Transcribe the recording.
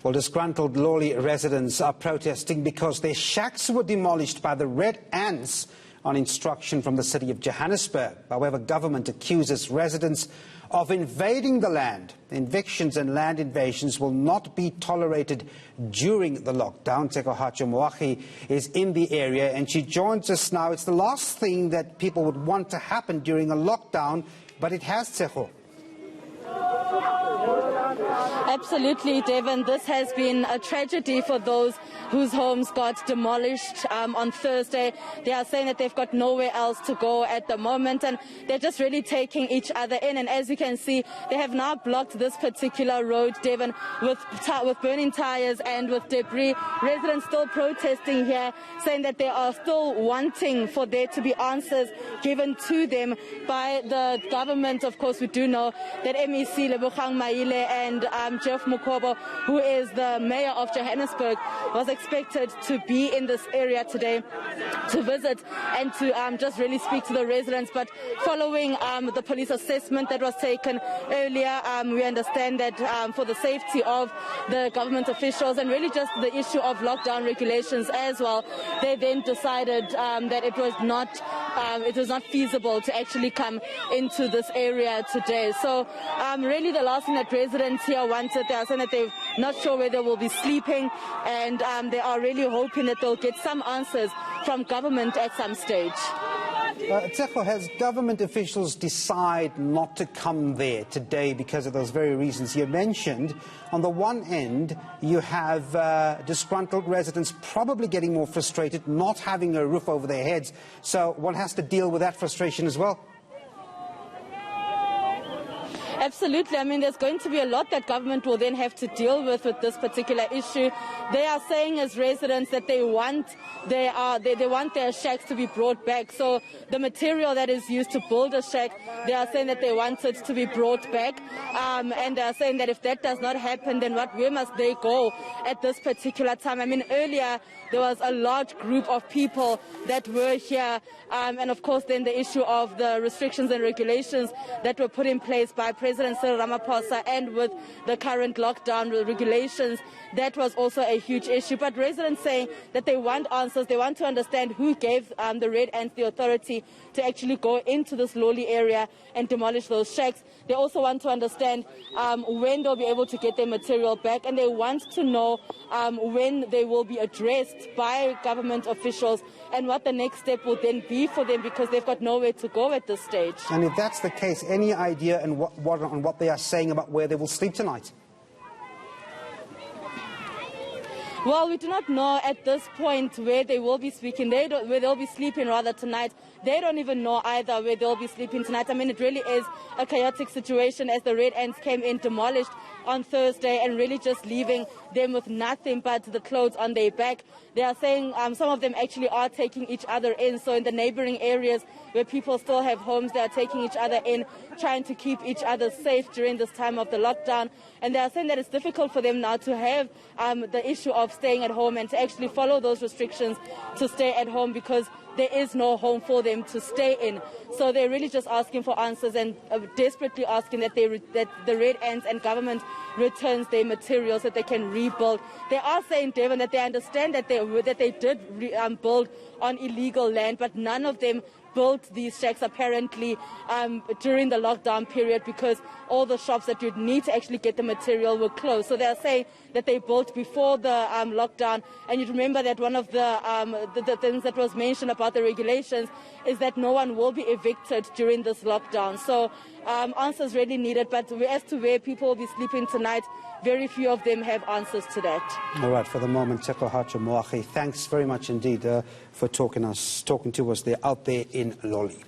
Well, disgruntled Lawley residents are protesting because their shacks were demolished by the Red Ants on instruction from the City of Johannesburg. However, government accuses residents of invading the land. Evictions and land invasions will not be tolerated during the lockdown. Moahi is in the area and she joins us now. It's the last thing that people would want to happen during a lockdown, but it has, Tseho. Absolutely, Devon. This has been a tragedy for those whose homes got demolished on Thursday. They are saying that they've got nowhere else to go at the moment, and they're just really taking each other in. And as you can see, they have now blocked this particular road, Devon, with burning tires and with debris. Residents still protesting here, saying that they are still wanting for there to be answers given to them by the government. Of course, we do know that MEC Lebogang Maile and Jeff Mukobo, who is the mayor of Johannesburg, was expected to be in this area today to visit and to just really speak to the residents. But following the police assessment that was taken earlier, we understand that for the safety of the government officials and really just the issue of lockdown regulations as well, they then decided that it was not feasible to actually come into this area today. So really the last thing that residents here wanted, they are saying that they're not sure where they will be sleeping, and they are really hoping that they'll get some answers from government at some stage. Tseho, has government officials decided not to come there today because of those very reasons you mentioned? On the one end, you have disgruntled residents probably getting more frustrated, not having a roof over their heads, so one has to deal with that frustration as well. Absolutely. I mean, there's going to be a lot that government will then have to deal with this particular issue. They are saying as residents that they want their shacks to be brought back. So the material that is used to build a shack, they are saying that they want it to be brought back. And they are saying that if that does not happen, then where must they go at this particular time? I mean, earlier there was a large group of people that were here. And of course, then the issue of the restrictions and regulations that were put in place by President Cyril Ramaphosa, and with the current lockdown regulations, that was also a huge issue. But residents saying that they want answers, they want to understand who gave the Red Ants the authority to actually go into this Lawley area and demolish those shacks. They also want to understand when they'll be able to get their material back, and they want to know when they will be addressed by government officials and what the next step will then be for them, because they've got nowhere to go at this stage. And if that's the case, any idea on what they are saying about where they will sleep tonight? Well, we do not know at this point where they will be sleeping. Where they'll be sleeping rather tonight. They don't even know either where they'll be sleeping tonight. I mean, it really is a chaotic situation as the Red Ants came in, demolished on Thursday, and really just leaving them with nothing but the clothes on their back. They are saying some of them actually are taking each other in. So in the neighboring areas where people still have homes, they are taking each other in, trying to keep each other safe during this time of the lockdown. And they are saying that it's difficult for them now to have the issue of staying at home and to actually follow those restrictions to stay at home, because there is no home for them to stay in. So they're really just asking for answers and desperately asking that the Red Ants and government returns their materials so that they can rebuild. They are saying, Devon, that they understand that they did build on illegal land, but none of them built these shacks apparently during the lockdown period, because all the shops that you'd need to actually get the material were closed. So they are saying that they built before the lockdown. And you remember that one of the things that was mentioned about the regulations is that no one will be evicted during this lockdown. So answers really needed, but as to where people will be sleeping tonight, very few of them have answers to that. All right, for the moment, Moahi, thanks very much indeed for talking to us. They're out there in Lawley.